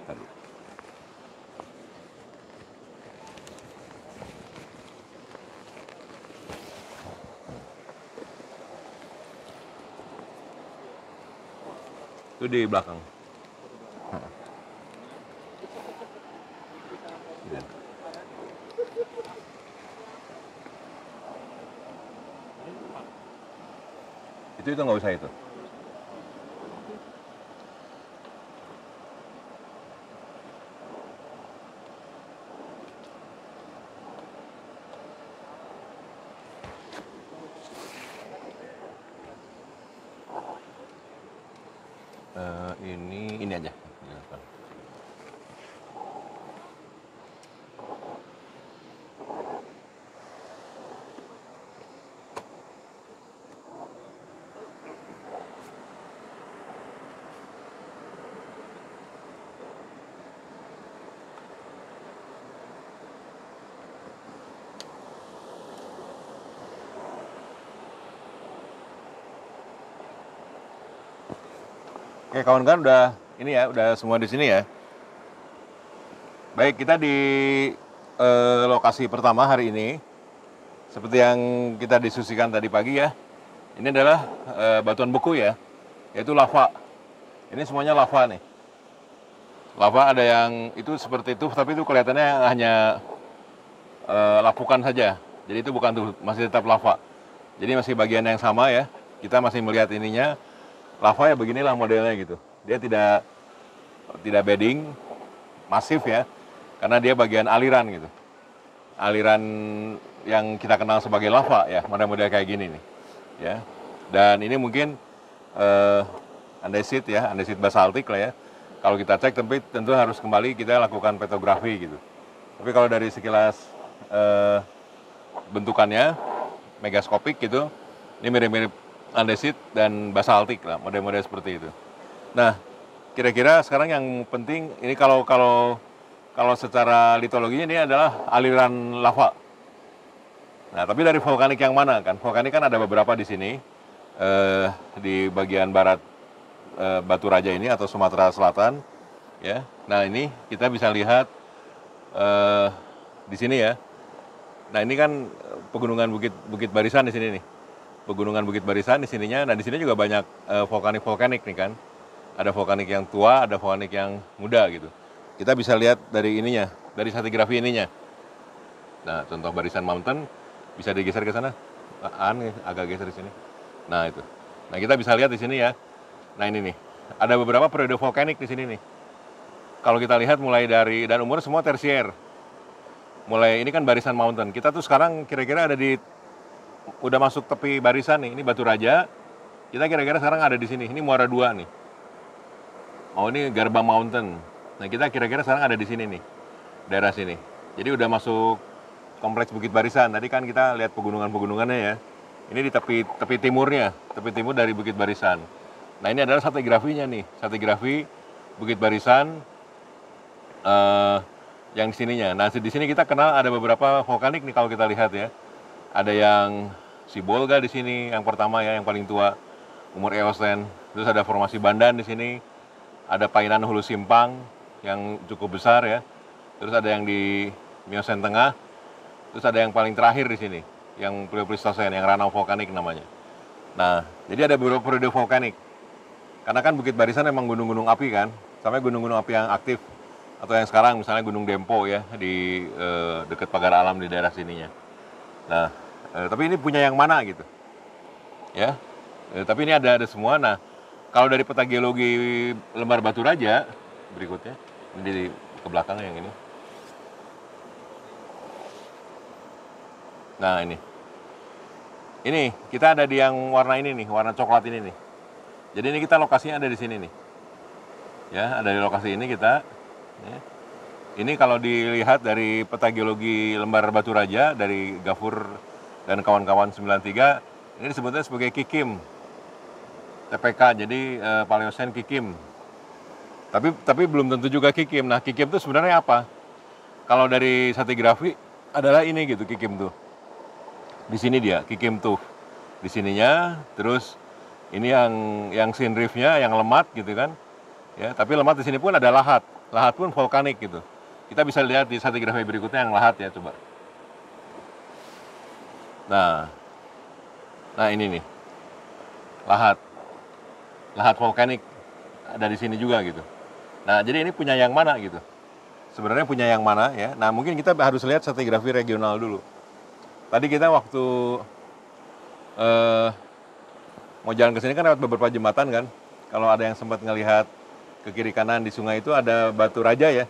Tadi. Itu di belakang. Ya. Itu nggak usah itu. Ini aja. Oke kawan-kawan udah semua di sini ya. Baik, kita di lokasi pertama hari ini. Seperti yang kita diskusikan tadi pagi ya. Ini adalah batuan beku ya, yaitu lava. Ini semuanya lava nih. Lava ada yang itu seperti itu, tapi itu kelihatannya hanya lapukan saja. Jadi itu bukan tuh, masih tetap lava. Jadi masih bagian yang sama ya. Kita masih melihat ininya. Lava ya beginilah modelnya gitu. Dia tidak bedding, masif ya, karena dia bagian aliran gitu. Aliran yang kita kenal sebagai lava ya, model-model kayak gini nih. Ya. Dan ini mungkin andesit ya, andesit basaltik lah ya. Kalau kita cek tapi tentu harus kembali kita lakukan petrografi gitu. Tapi kalau dari sekilas bentukannya megaskopik gitu, ini mirip-mirip andesit dan basaltik lah, model-model seperti itu. Nah, kira-kira sekarang yang penting ini kalau secara litologinya ini adalah aliran lava. Nah, tapi dari vulkanik yang mana kan? Vulkanik kan ada beberapa di sini di bagian barat Batu Raja ini atau Sumatera Selatan, ya. Nah ini kita bisa lihat di sini ya. Nah ini kan pegunungan Bukit Barisan di sini nih. Pegunungan Bukit Barisan di sininya. Nah di sini juga banyak vulkanik nih kan. Ada vulkanik yang tua, ada vulkanik yang muda gitu. Kita bisa lihat dari ininya, dari stratigrafi ininya. Nah contoh Barisan Mountain bisa digeser ke sana. Agak geser di sini. Nah itu. Nah kita bisa lihat di sini ya. Nah ini nih, ada beberapa periode vulkanik di sini nih. Kalau kita lihat mulai dari dan umur semua tersier. Mulai ini kan Barisan Mountain. Kita tuh sekarang kira-kira ada udah masuk tepi barisan nih. Ini Batu Raja. Kita kira-kira sekarang ada di sini. Ini Muara 2 nih. Oh ini Garba Mountain. Nah kita kira-kira sekarang ada di sini nih, daerah sini. Jadi udah masuk kompleks Bukit Barisan. Tadi kan kita lihat pegunungannya ya. Ini di tepi timurnya, tepi timur dari Bukit Barisan. Nah ini adalah stratigrafinya nih, stratigrafi Bukit Barisan yang di sininya. Nah di sini kita kenal ada beberapa vulkanik nih kalau kita lihat ya. Ada yang Sibolga di sini, yang pertama ya, yang paling tua, umur Eosen. Terus ada formasi Bandan di sini. Ada Painan Hulu Simpang yang cukup besar ya. Terus ada yang di Miosen Tengah. Terus ada yang paling terakhir di sini, yang Pleistocene, yang Ranau Vulkanik namanya. Nah, jadi ada beberapa periode vulkanik. Karena kan Bukit Barisan memang gunung-gunung api kan, sampai gunung-gunung api yang aktif. Atau yang sekarang misalnya Gunung Dempo ya, di dekat Pagar Alam di daerah sininya. Nah, tapi ini punya yang mana gitu. Ya, tapi ini ada semua. Nah, kalau dari peta geologi lembar Batu Raja, berikutnya, ini di ke belakang yang ini. Nah, ini kita ada di yang warna ini nih, warna coklat ini nih. Jadi ini kita lokasinya ada di sini nih. Ya, ada di lokasi ini kita. Ya. Ini kalau dilihat dari peta geologi lembar Batu Raja dari Gafur dan kawan-kawan 93, ini disebutnya sebagai Kikim. TPK, jadi Paleosen Kikim. Tapi belum tentu juga Kikim. Nah, Kikim itu sebenarnya apa? Kalau dari stratigrafi adalah ini gitu Kikim tuh. Di sini dia Kikim tuh. Di sininya, terus ini yang sin reef-nya yang lemat gitu kan. Ya, tapi lemat di sini pun ada lahat. Lahat pun vulkanik gitu. Kita bisa lihat di stratigrafi berikutnya yang lahat ya, coba. Nah, nah ini nih, lahat. Lahat vulkanik ada di sini juga gitu. Nah, jadi ini punya yang mana gitu? Sebenarnya punya yang mana ya? Nah, mungkin kita harus lihat stratigrafi regional dulu. Tadi kita waktu mau jalan ke sini kan lewat beberapa jembatan kan. Kalau ada yang sempat ngelihat ke kiri kanan di sungai itu ada batu raja ya.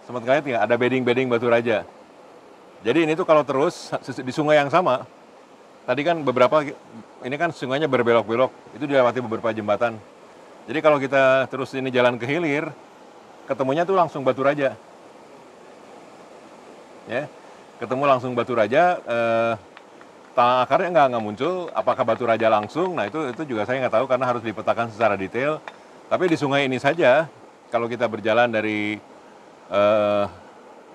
Sempat ngelihat nggak? Ada bedding-bedding batu raja. Jadi ini tuh kalau terus di sungai yang sama, tadi kan beberapa, ini kan sungainya berbelok-belok, itu dilewati beberapa jembatan. Jadi kalau kita terus ini jalan ke hilir, ketemunya tuh langsung batu raja. Ya, ketemu langsung batu raja, tanah akarnya nggak muncul, apakah batu raja langsung, nah itu juga saya nggak tahu karena harus dipetakan secara detail. Tapi di sungai ini saja, kalau kita berjalan dari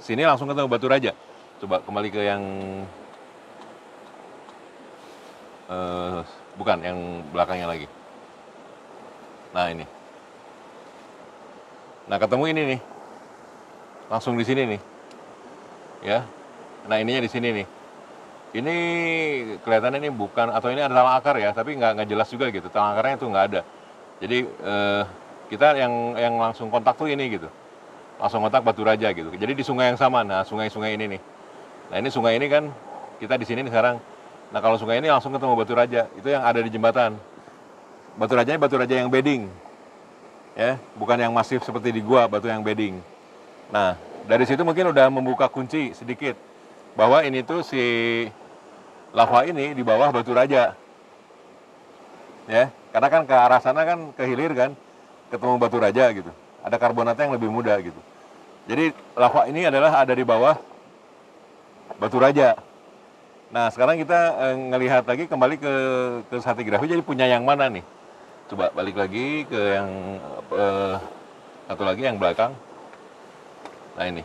sini langsung ketemu batu raja. Coba kembali ke yang bukan yang belakangnya lagi. Nah ini. Nah ketemu ini nih, langsung di sini nih, ya. Nah ininya di sini nih. Ini kelihatannya ini bukan, atau ini adalah akar ya, tapi nggak jelas juga gitu. Talang akarnya itu nggak ada. Jadi kita yang langsung kontak tuh ini gitu, langsung kontak batu raja gitu. Jadi di sungai yang sama. Nah sungai ini nih. Nah ini sungai ini kan kita di sini nih sekarang. Nah kalau sungai ini langsung ketemu batu raja, itu yang ada di jembatan. Batu rajanya batu raja yang bedding, ya, bukan yang masif seperti di gua, batu yang bedding. Nah dari situ mungkin udah membuka kunci sedikit bahwa ini tuh si lava ini di bawah batu raja, ya, karena kan ke arah sana kan ke hilir kan, ketemu batu raja gitu, ada karbonatnya yang lebih mudah gitu. Jadi lava ini adalah ada di bawah batu raja. Nah sekarang kita ngelihat lagi kembali ke stratigrafi, jadi punya yang mana nih? Coba balik lagi ke yang satu lagi yang belakang. Nah ini.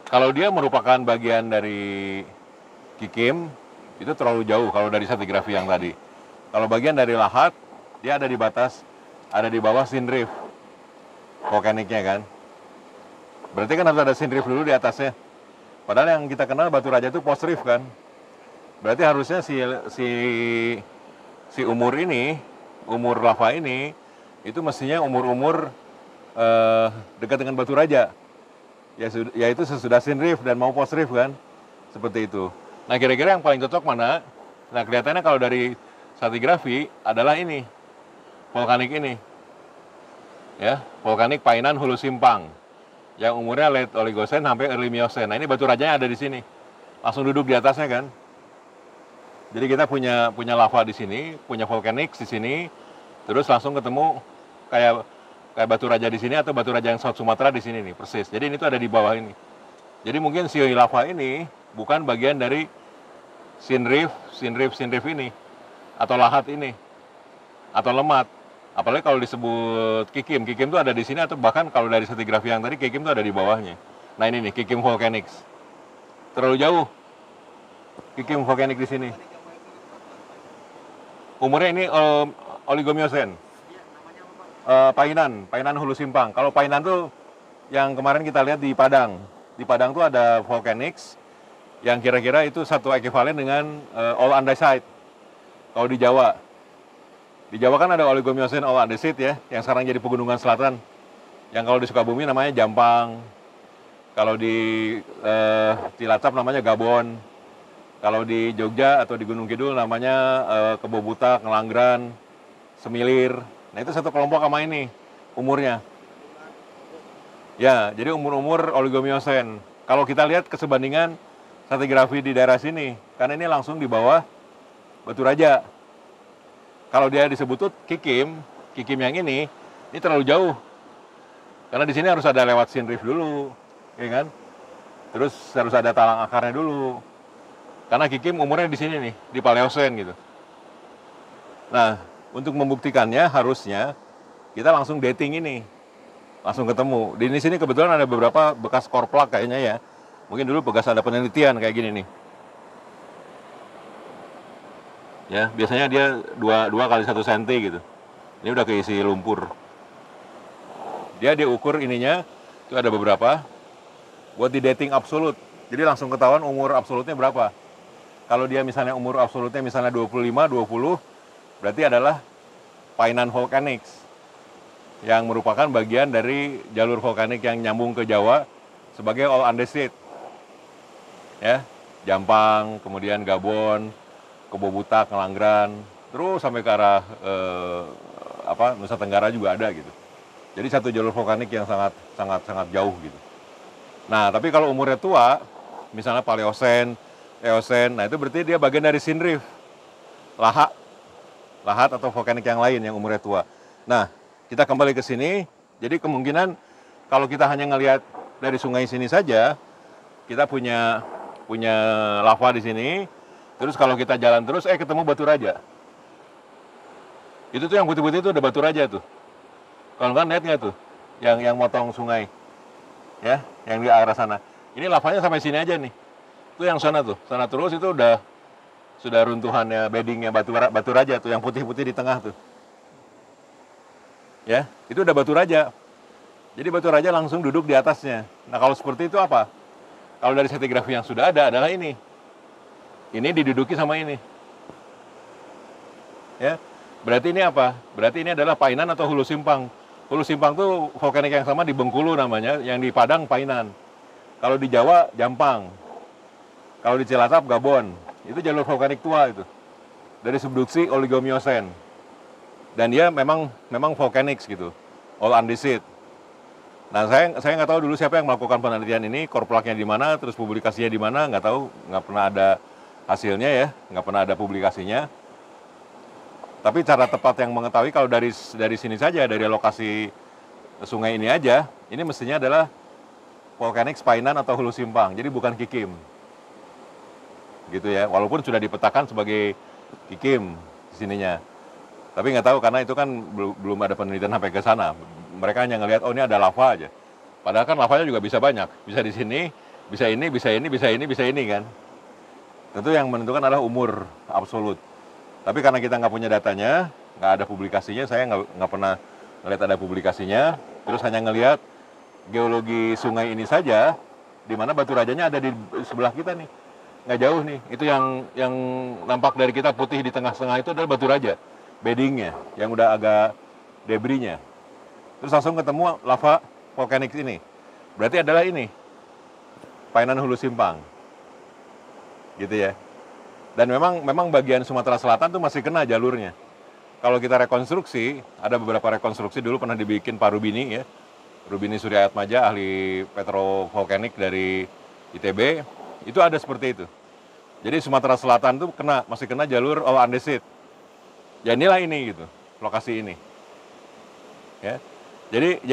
Kalau dia merupakan bagian dari Kikim, itu terlalu jauh kalau dari stratigrafi yang tadi. Kalau bagian dari lahat, dia ada di batas, ada di bawah Sindrift volkaniknya kan. Berarti kan harus ada Sindrift dulu di atasnya. Padahal yang kita kenal batu raja itu post-rift kan. Berarti harusnya si umur ini, umur lava ini, itu mestinya umur-umur dekat dengan batu raja. Yaitu sesudah Sindrift dan mau post-rift kan. Seperti itu. Nah kira-kira yang paling cocok mana? Nah kelihatannya kalau dari stratigrafi adalah ini, vulkanik ini. Ya, vulkanik Painan Hulu Simpang. Yang umurnya late Oligocene sampai early Miocene. Nah ini batu rajanya ada di sini, langsung duduk di atasnya kan. Jadi kita punya lava di sini, punya vulkanik di sini, terus langsung ketemu kayak batu raja di sini atau batu raja yang South Sumatera di sini nih persis. Jadi ini tuh ada di bawah ini. Jadi mungkin si lava ini bukan bagian dari Sindrift ini atau lahat ini atau lemat. Apalagi kalau disebut Kikim tuh ada di sini, atau bahkan kalau dari stratigrafi yang tadi Kikim tuh ada di bawahnya. Nah ini nih Kikim Volcanics. Terlalu jauh. Kikim Volcanic di sini. Umurnya ini Oligocene. Painan Hulu Simpang. Kalau Painan tuh yang kemarin kita lihat di Padang. Di Padang tuh ada Volcanics yang kira-kira itu satu ekivalen dengan All Andesite. Kalau di Jawa kan ada Oligocene All Andesite ya, yang sekarang jadi pegunungan selatan. Yang kalau di Sukabumi namanya Jampang. Kalau di Cilacap namanya Gabon. Kalau di Jogja atau di Gunung Kidul namanya Kebobutak, Ngelanggeran, Semilir. Nah itu satu kelompok sama ini umurnya. Ya, jadi umur-umur Oligocene. Kalau kita lihat kesebandingan stratigrafi di daerah sini, karena ini langsung di bawah batu raja. Kalau dia disebut tuh Kikim yang ini terlalu jauh. Karena di sini harus ada lewat Sindrift dulu, ya kan? Terus harus ada talang akarnya dulu. Karena Kikim umurnya di sini nih, di Paleocene gitu. Nah, untuk membuktikannya harusnya kita langsung dating ini. Langsung ketemu. Di sini kebetulan ada beberapa bekas core plug kayaknya ya. Mungkin dulu bekas ada penelitian kayak gini nih. Ya, biasanya dia 2 kali 1 senti gitu. Ini udah keisi lumpur. Dia diukur ininya, itu ada beberapa, buat di dating absolut. Jadi langsung ketahuan umur absolutnya berapa. Kalau dia misalnya umur absolutnya misalnya 25, 20, berarti adalah painan volcanics, yang merupakan bagian dari jalur vulkanik yang nyambung ke Jawa sebagai all andesit. Ya, Jampang, kemudian Gabon, Kebo Butak, Ngelanggeran, terus sampai ke arah Nusa Tenggara juga ada gitu. Jadi satu jalur vulkanik yang sangat jauh gitu. Nah, tapi kalau umurnya tua, misalnya Paleosen, Eosen, nah itu berarti dia bagian dari Sindrift, lahat atau vulkanik yang lain yang umurnya tua. Nah, kita kembali ke sini. Jadi kemungkinan kalau kita hanya ngelihat dari sungai sini saja, kita punya lava di sini. Terus kalau kita jalan terus, ketemu batu raja. Itu tuh yang putih-putih itu udah batu raja tuh. Kalau nggak lihat nggak tuh, yang motong sungai, ya, yang di arah sana. Ini lavanya sampai sini aja nih. Itu yang sana tuh, sana terus itu sudah runtuhannya, beddingnya batu raja tuh, yang putih-putih di tengah tuh. Ya, itu udah batu raja. Jadi batu raja langsung duduk di atasnya. Nah kalau seperti itu apa? Kalau dari stratigrafi yang sudah ada adalah ini. Ini diduduki sama ini. Ya, berarti ini apa? Berarti ini adalah Painan atau Hulu Simpang. Hulu Simpang tuh vulkanik yang sama di Bengkulu namanya, yang di Padang Painan. Kalau di Jawa Jampang. Kalau di Cilacap Gabon. Itu jalur vulkanik tua itu. Dari subduksi Oligomiosen. Dan dia memang volcanics gitu. All andesit. Nah, saya nggak tahu dulu siapa yang melakukan penelitian ini, korplaknya di mana, terus publikasinya di mana, nggak tahu, nggak pernah ada hasilnya ya, nggak pernah ada publikasinya. Tapi cara tepat yang mengetahui kalau dari sini saja, dari lokasi sungai ini aja, ini mestinya adalah volcanics Painan atau Hulu Simpang, jadi bukan Kikim. Gitu ya, walaupun sudah dipetakan sebagai Kikim di sininya. Tapi nggak tahu karena itu kan belum ada penelitian sampai ke sana. Mereka hanya ngelihat, oh ini ada lava aja. Padahal kan lavanya juga bisa banyak. Bisa di sini, bisa ini, bisa ini, bisa ini, bisa ini kan. Tentu yang menentukan adalah umur absolut. Tapi karena kita nggak punya datanya, nggak ada publikasinya, saya nggak pernah ngelihat ada publikasinya. Terus hanya ngelihat geologi sungai ini saja, di mana batu rajanya ada di sebelah kita nih. Nggak jauh nih. Itu yang nampak dari kita putih di tengah-tengah itu adalah batu raja. Beddingnya, yang udah agak debrisnya. Terus langsung ketemu lava volkanik ini. Berarti adalah ini, Painan Hulu Simpang. Gitu ya. Dan memang bagian Sumatera Selatan tuh masih kena jalurnya. Kalau kita rekonstruksi, ada beberapa rekonstruksi dulu pernah dibikin Pak Rubini ya. Rubini Suryatmaja, ahli petrovolkanik dari ITB, itu ada seperti itu. Jadi Sumatera Selatan tuh masih kena jalur all andesit. Ya inilah ini gitu, lokasi ini. Ya. Jadi